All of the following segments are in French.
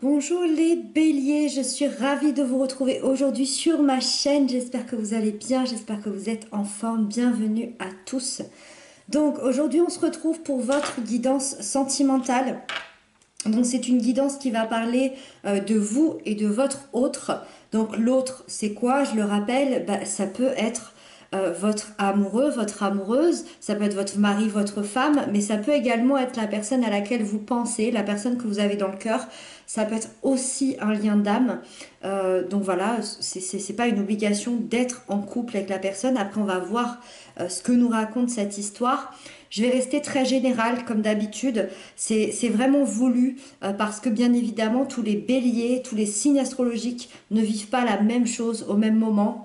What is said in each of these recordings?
Bonjour les béliers, je suis ravie de vous retrouver aujourd'hui sur ma chaîne. J'espère que vous allez bien, j'espère que vous êtes en forme. Bienvenue à tous. Donc aujourd'hui on se retrouve pour votre guidance sentimentale. Donc c'est une guidance qui va parler de vous et de votre autre. Donc l'autre c'est quoi? Je le rappelle, ça peut être votre amoureux, votre amoureuse, ça peut être votre mari, votre femme, mais ça peut également être la personne à laquelle vous pensez, la personne que vous avez dans le cœur. Ça peut être aussi un lien d'âme. Donc voilà, c'est pas une obligation d'être en couple avec la personne. Après on va voir ce que nous raconte cette histoire. Je vais rester très générale comme d'habitude. C'est vraiment voulu parce que bien évidemment tous les béliers, tous les signes astrologiques ne vivent pas la même chose au même moment.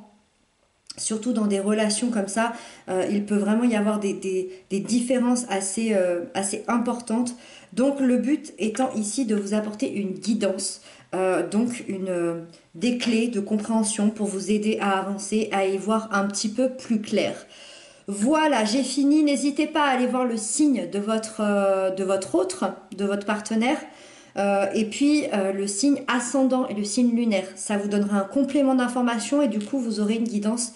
Surtout dans des relations comme ça, il peut vraiment y avoir des différences assez importantes. Donc le but étant ici de vous apporter une guidance, des clés de compréhension pour vous aider à avancer, à y voir un petit peu plus clair. Voilà, j'ai fini. N'hésitez pas à aller voir le signe de votre autre, de votre partenaire. Et puis le signe ascendant et le signe lunaire. Ça vous donnera un complément d'information et du coup vous aurez une guidance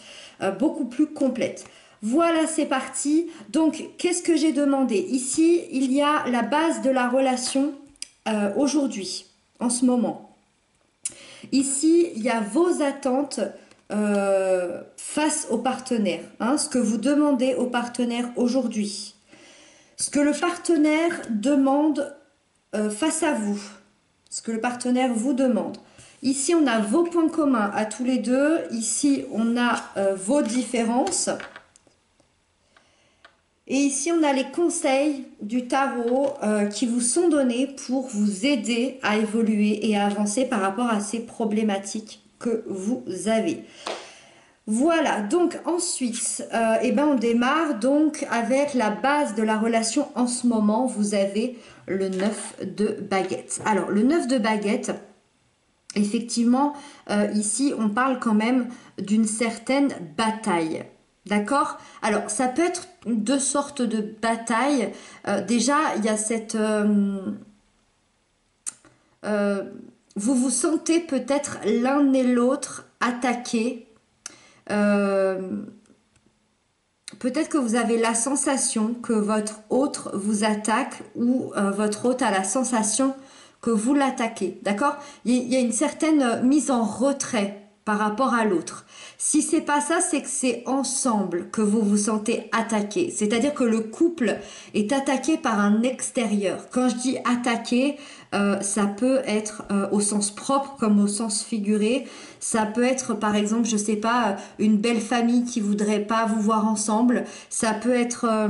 beaucoup plus complète. Voilà, c'est parti. Donc, qu'est-ce que j'ai demandé? Ici, il y a la base de la relation aujourd'hui, en ce moment. Ici, il y a vos attentes face au partenaire, hein, ce que vous demandez au partenaire aujourd'hui, ce que le partenaire demande face à vous, ce que le partenaire vous demande. Ici, on a vos points communs à tous les deux. Ici, on a vos différences. Et ici, on a les conseils du tarot qui vous sont donnés pour vous aider à évoluer et à avancer par rapport à ces problématiques que vous avez. Voilà, donc ensuite, on démarre donc avec la base de la relation en ce moment. Vous avez le 9 de baguette. Alors, le 9 de baguette, effectivement, ici, on parle quand même d'une certaine bataille. D'accord? Alors, ça peut être deux sortes de batailles. Déjà, il y a euh, vous vous sentez peut-être l'un et l'autre attaqués. Euh, Peut-être que vous avez la sensation que votre autre vous attaque ou votre autre a la sensation que vous l'attaquez. D'accord? Il y a une certaine mise en retrait par rapport à l'autre. Si c'est pas ça, c'est que c'est ensemble que vous vous sentez attaqué. C'est-à-dire que le couple est attaqué par un extérieur. Quand je dis attaqué, ça peut être au sens propre comme au sens figuré. Ça peut être par exemple, je sais pas, une belle famille qui voudrait pas vous voir ensemble. Ça peut être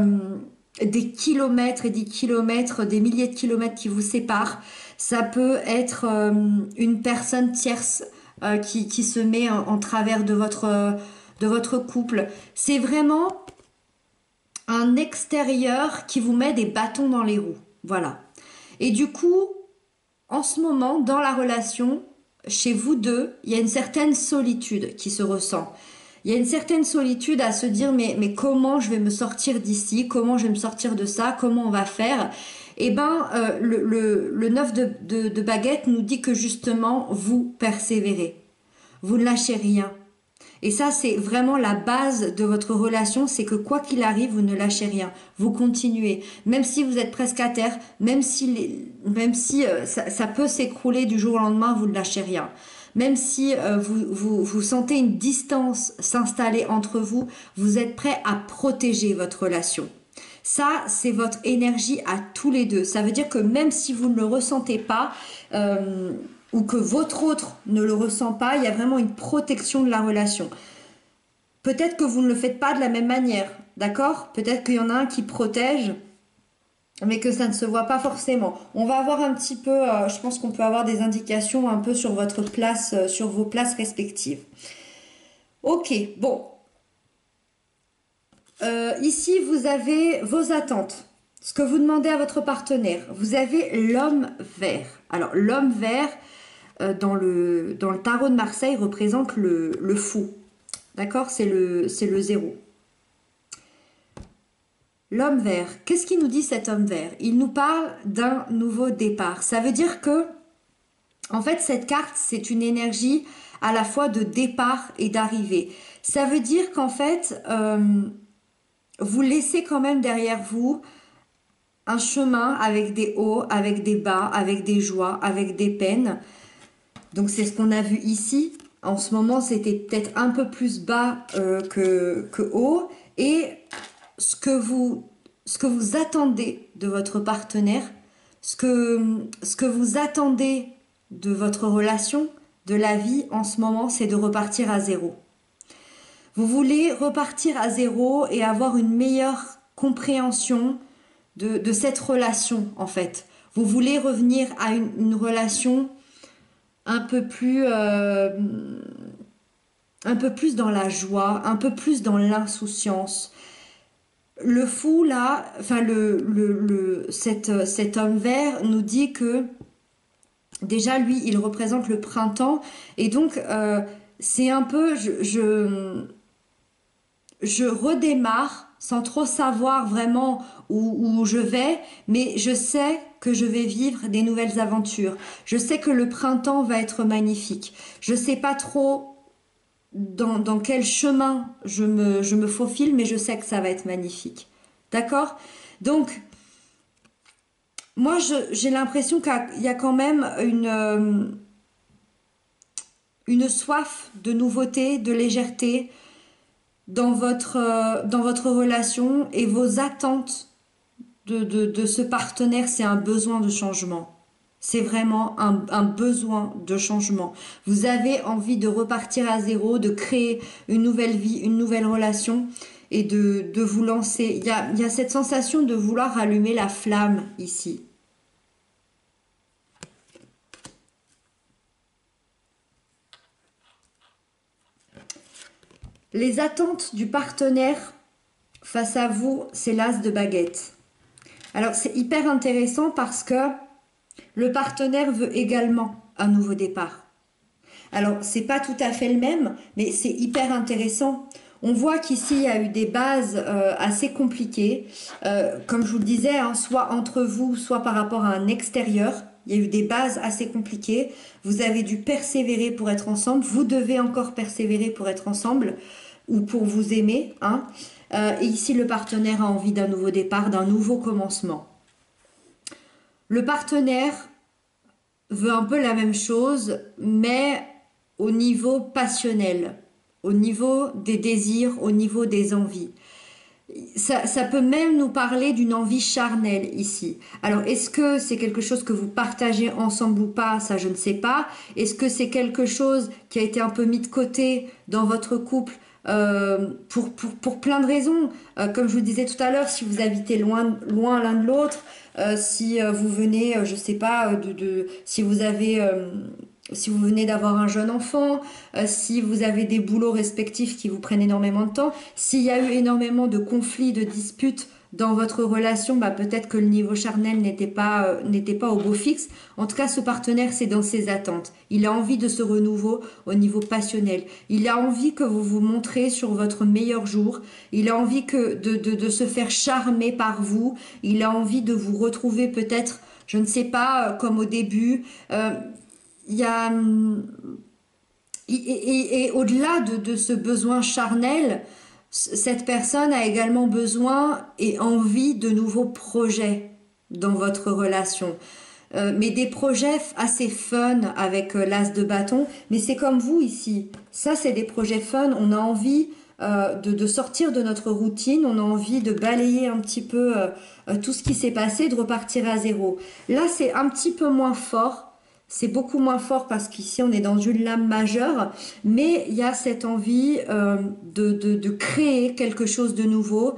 des kilomètres et des kilomètres, des milliers de kilomètres qui vous séparent. Ça peut être une personne tierce qui se met en travers de votre couple. C'est vraiment un extérieur qui vous met des bâtons dans les roues. Voilà. Et du coup, en ce moment, dans la relation, chez vous deux, il y a une certaine solitude qui se ressent. Il y a une certaine solitude à se dire mais comment je vais me sortir d'ici, comment je vais me sortir de ça, comment on va faire. Eh ben, le 9 de baguette nous dit que justement, vous persévérez. Vous ne lâchez rien. Et ça, c'est vraiment la base de votre relation, c'est que quoi qu'il arrive, vous ne lâchez rien. Vous continuez. Même si vous êtes presque à terre, même si ça peut s'écrouler du jour au lendemain, vous ne lâchez rien. Même si vous sentez une distance s'installer entre vous, vous êtes prêt à protéger votre relation. Ça, c'est votre énergie à tous les deux. Ça veut dire que même si vous ne le ressentez pas, ou que votre autre ne le ressent pas, il y a vraiment une protection de la relation. Peut-être que vous ne le faites pas de la même manière, d'accord? Peut-être qu'il y en a un qui protège, mais que ça ne se voit pas forcément. On va avoir un petit peu, je pense qu'on peut avoir des indications un peu sur votre place, sur vos places respectives. Ok, bon. Ici, vous avez vos attentes. Ce que vous demandez à votre partenaire. Vous avez l'homme vert. Alors, l'homme vert, dans le tarot de Marseille, représente le fou. D'accord? C'est le zéro. L'homme vert. Qu'est-ce qu'il nous dit cet homme vert? Il nous parle d'un nouveau départ. Ça veut dire que En fait, cette carte, c'est une énergie à la fois de départ et d'arrivée. Ça veut dire qu'en fait, vous laissez quand même derrière vous un chemin avec des hauts, avec des bas, avec des joies, avec des peines. Donc c'est ce qu'on a vu ici. En ce moment, c'était peut-être un peu plus bas que haut. Et ce que vous attendez de votre partenaire, ce que vous attendez de votre relation, de la vie en ce moment, c'est de repartir à zéro. Vous voulez repartir à zéro et avoir une meilleure compréhension de cette relation en fait. Vous voulez revenir à une relation un un peu plus dans la joie, un peu plus dans l'insouciance. Le fou là, enfin cet homme vert nous dit que déjà lui il représente le printemps et donc c'est un peu je redémarre sans trop savoir vraiment où je vais, mais je sais que je vais vivre des nouvelles aventures. Je sais que le printemps va être magnifique. Je sais pas trop dans quel chemin je me faufile, mais je sais que ça va être magnifique. D'accord? Donc, moi, j'ai l'impression qu'il y a quand même une soif de nouveauté, de légèreté, dans votre relation et vos attentes de ce partenaire, c'est un besoin de changement. C'est vraiment un besoin de changement. Vous avez envie de repartir à zéro, de créer une nouvelle vie, une nouvelle relation et de vous lancer. Il y a cette sensation de vouloir allumer la flamme ici. Les attentes du partenaire face à vous, c'est l'as de baguette. Alors c'est hyper intéressant parce que le partenaire veut également un nouveau départ. Alors c'est pas tout à fait le même, mais c'est hyper intéressant. On voit qu'ici il y a eu des bases assez compliquées, comme je vous le disais, hein, soit entre vous, soit par rapport à un extérieur. Il y a eu des bases assez compliquées. Vous avez dû persévérer pour être ensemble. Vous devez encore persévérer pour être ensemble ou pour vous aimer. Hein. Et ici, le partenaire a envie d'un nouveau départ, d'un nouveau commencement. Le partenaire veut un peu la même chose, mais au niveau passionnel, au niveau des désirs, au niveau des envies. Ça peut même nous parler d'une envie charnelle ici. Alors, est-ce que c'est quelque chose que vous partagez ensemble ou pas? Ça, je ne sais pas. Est-ce que c'est quelque chose qui a été un peu mis de côté dans votre couple pour plein de raisons? Comme je vous disais tout à l'heure, si vous habitez loin l'un de l'autre, si vous venez, je sais pas, si vous avez... si vous venez d'avoir un jeune enfant, si vous avez des boulots respectifs qui vous prennent énormément de temps, s'il y a eu énormément de conflits, de disputes dans votre relation, bah peut-être que le niveau charnel n'était pas au beau fixe. En tout cas, ce partenaire, c'est dans ses attentes. Il a envie de ce renouveau au niveau passionnel. Il a envie que vous vous montrez sur votre meilleur jour. Il a envie de se faire charmer par vous. Il a envie de vous retrouver peut-être, je ne sais pas, comme au début. Il y a et au-delà de ce besoin charnel, cette personne a également besoin et envie de nouveaux projets dans votre relation. Mais des projets assez fun avec l'as de bâton. Mais c'est comme vous ici. Ça, c'est des projets fun. On a envie de sortir de notre routine. On a envie de balayer un petit peu tout ce qui s'est passé, de repartir à zéro. Là, c'est un petit peu moins fort. C'est beaucoup moins fort parce qu'ici on est dans une lame majeure, mais il y a cette envie de créer quelque chose de nouveau.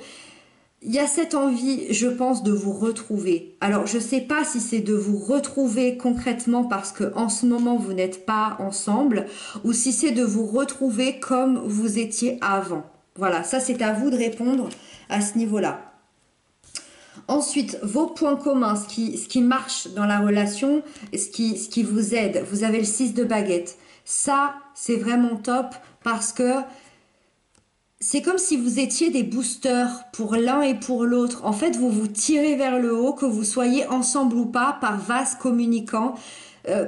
Il y a cette envie, je pense, de vous retrouver. Alors, je ne sais pas si c'est de vous retrouver concrètement parce que en ce moment vous n'êtes pas ensemble, ou si c'est de vous retrouver comme vous étiez avant. Voilà, ça c'est à vous de répondre à ce niveau-là. Ensuite, vos points communs, ce qui marche dans la relation, ce qui vous aide. Vous avez le 6 de baguette. Ça, c'est vraiment top parce que c'est comme si vous étiez des boosters pour l'un et pour l'autre. En fait, vous vous tirez vers le haut, que vous soyez ensemble ou pas, par vase communicant.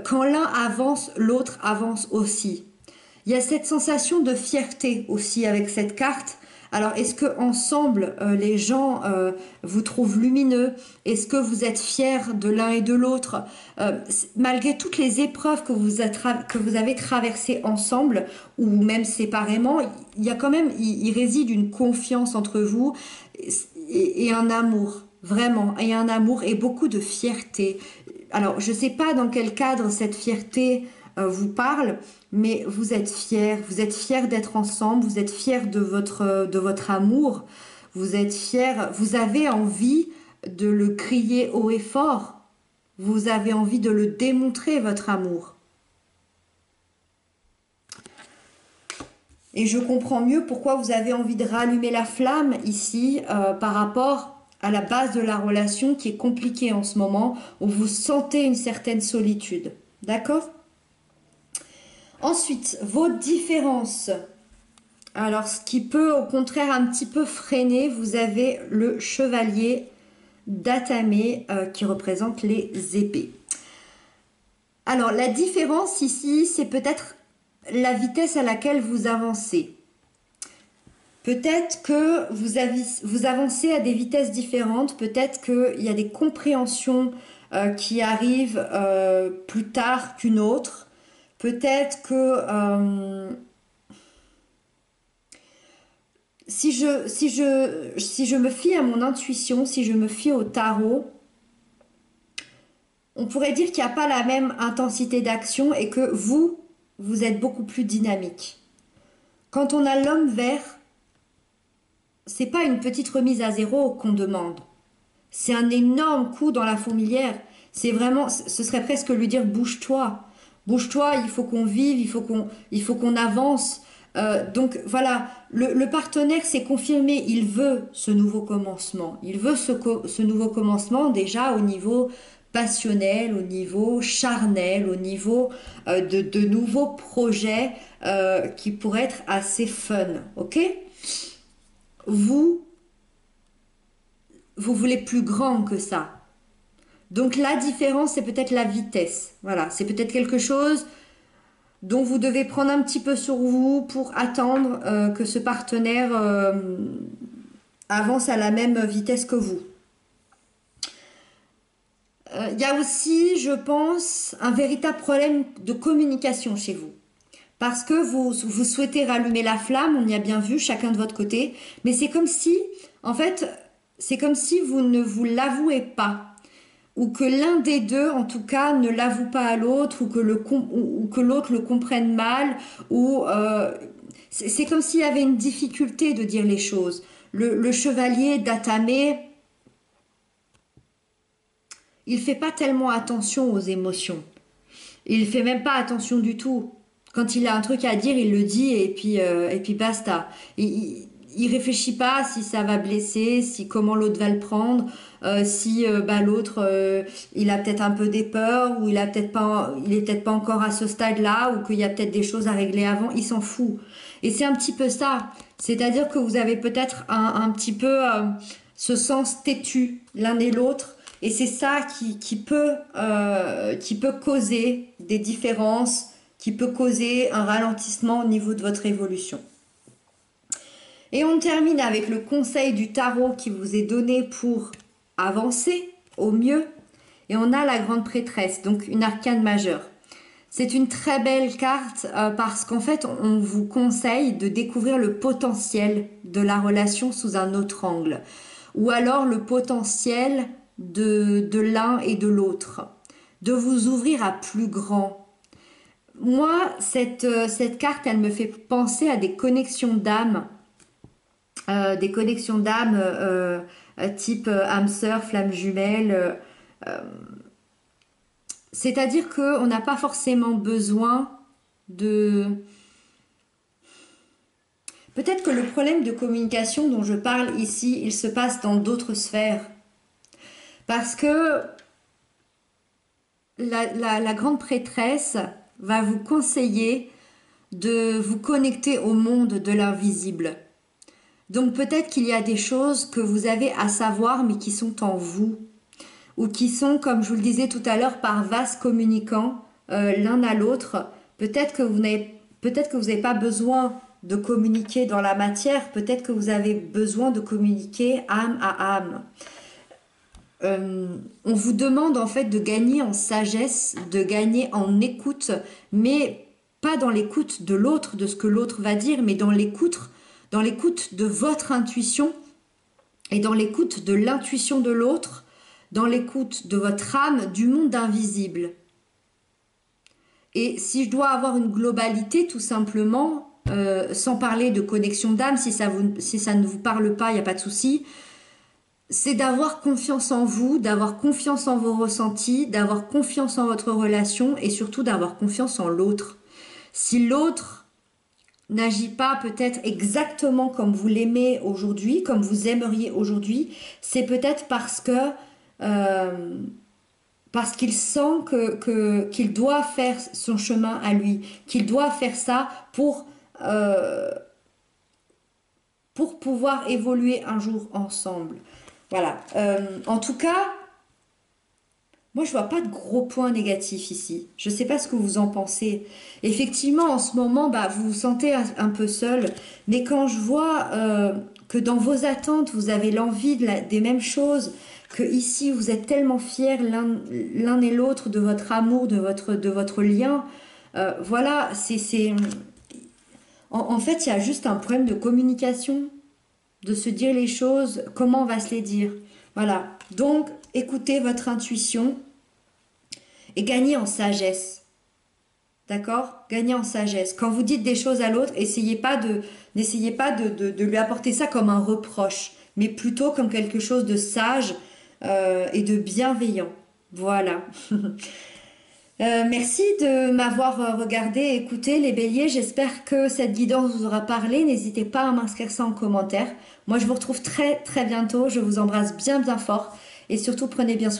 Quand l'un avance, l'autre avance aussi. Il y a cette sensation de fierté aussi avec cette carte. Alors, est-ce que ensemble, les gens vous trouvent lumineux? Est-ce que vous êtes fiers de l'un et de l'autre? Malgré toutes les épreuves que vous avez traversées ensemble, ou même séparément, il y a quand même, il réside une confiance entre vous et un amour, vraiment, et un amour et beaucoup de fierté. Alors, je ne sais pas dans quel cadre cette fierté vous parle, mais vous êtes fiers d'être ensemble, vous êtes fiers de votre amour, vous êtes fiers, vous avez envie de le crier haut et fort, vous avez envie de le démontrer, votre amour. Et je comprends mieux pourquoi vous avez envie de rallumer la flamme ici par rapport à la base de la relation qui est compliquée en ce moment, où vous sentez une certaine solitude. D'accord? Ensuite, vos différences. Alors, ce qui peut au contraire un petit peu freiner, vous avez le chevalier d'Atamé qui représente les épées. Alors, la différence ici, c'est peut-être la vitesse à laquelle vous avancez. Peut-être que vous avancez à des vitesses différentes, peut-être qu'il y a des compréhensions qui arrivent plus tard qu'une autre. Peut-être que si je me fie à mon intuition, si je me fie au tarot, on pourrait dire qu'il n'y a pas la même intensité d'action et que vous êtes beaucoup plus dynamique. Quand on a l'homme vert, c'est pas une petite remise à zéro qu'on demande. C'est un énorme coup dans la fourmilière. C'est vraiment, ce serait presque lui dire bouge-toi. Bouge-toi, il faut qu'on vive, il faut qu'on avance. Donc voilà, le partenaire s'est confirmé, il veut ce nouveau commencement. Il veut ce nouveau commencement déjà au niveau passionnel, au niveau charnel, au niveau de nouveaux projets qui pourraient être assez fun. Ok? Vous, vous voulez plus grand que ça. Donc la différence, c'est peut-être la vitesse. Voilà, c'est peut-être quelque chose dont vous devez prendre un petit peu sur vous pour attendre que ce partenaire avance à la même vitesse que vous. Il y a aussi, je pense, un véritable problème de communication chez vous. Parce que vous souhaitez rallumer la flamme, on y a bien vu, chacun de votre côté, mais c'est comme si, en fait, c'est comme si vous ne vous l'avouez pas. Ou que l'un des deux, en tout cas, ne l'avoue pas à l'autre, ou que l'autre le comprenne mal, ou c'est comme s'il y avait une difficulté de dire les choses. Le chevalier d'Atamé, il fait pas tellement attention aux émotions. Il fait même pas attention du tout. Quand il a un truc à dire, il le dit et puis basta. Il réfléchit pas si ça va blesser, si comment l'autre va le prendre, si l'autre il a peut-être un peu des peurs ou il est peut-être pas encore à ce stade-là ou qu'il y a peut-être des choses à régler avant. Il s'en fout. Et c'est un petit peu ça. C'est-à-dire que vous avez peut-être un petit peu ce sens têtu l'un et l'autre. Et c'est ça qui peut causer des différences, qui peut causer un ralentissement au niveau de votre évolution. Et on termine avec le conseil du tarot qui vous est donné pour avancer au mieux. Et on a la grande prêtresse, donc une arcane majeure. C'est une très belle carte parce qu'en fait, on vous conseille de découvrir le potentiel de la relation sous un autre angle. Ou alors le potentiel de l'un et de l'autre. De vous ouvrir à plus grand. Moi, cette carte, elle me fait penser à des connexions d'âme. Type âme sœur, flamme jumelle. C'est-à-dire qu'on n'a pas forcément besoin de... Peut-être que le problème de communication dont je parle ici, il se passe dans d'autres sphères. Parce que la grande prêtresse va vous conseiller de vous connecter au monde de l'invisible. Donc peut-être qu'il y a des choses que vous avez à savoir mais qui sont en vous. ou qui sont, comme je vous le disais tout à l'heure, par vase communicants l'un à l'autre. Peut-être que vous n'avez pas besoin de communiquer dans la matière, peut-être que vous avez besoin de communiquer âme à âme. On vous demande en fait de gagner en sagesse, de gagner en écoute, mais pas dans l'écoute de l'autre, de ce que l'autre va dire, mais dans l'écoute de votre intuition et dans l'écoute de l'intuition de l'autre, dans l'écoute de votre âme, du monde invisible. Et si je dois avoir une globalité, tout simplement, sans parler de connexion d'âme, si ça ne vous parle pas, il n'y a pas de souci, c'est d'avoir confiance en vous, d'avoir confiance en vos ressentis, d'avoir confiance en votre relation et surtout d'avoir confiance en l'autre. Si l'autre n'agit pas peut-être exactement comme vous l'aimez aujourd'hui, comme vous aimeriez aujourd'hui, c'est peut-être parce qu'il sent qu'il doit faire son chemin à lui, qu'il doit faire ça pour pouvoir évoluer un jour ensemble. Voilà. En tout cas, moi je vois pas de gros points négatifs ici. Je sais pas ce que vous en pensez. Effectivement, en ce moment, bah, vous vous sentez un peu seul, mais quand je vois que dans vos attentes, vous avez l'envie des mêmes choses, que ici vous êtes tellement fiers l'un et l'autre de votre amour, de votre lien, voilà, en fait, il y a juste un problème de communication, de se dire les choses, comment on va se les dire. Voilà. Donc, écoutez votre intuition et gagnez en sagesse. D'accord? Gagnez en sagesse. Quand vous dites des choses à l'autre, n'essayez pas de lui apporter ça comme un reproche, mais plutôt comme quelque chose de sage et de bienveillant. Voilà. Merci de m'avoir regardé et écouté les béliers. J'espère que cette guidance vous aura parlé. N'hésitez pas à m'inscrire ça en commentaire. Moi, je vous retrouve très très bientôt. Je vous embrasse bien bien fort et surtout prenez bien soin de vous.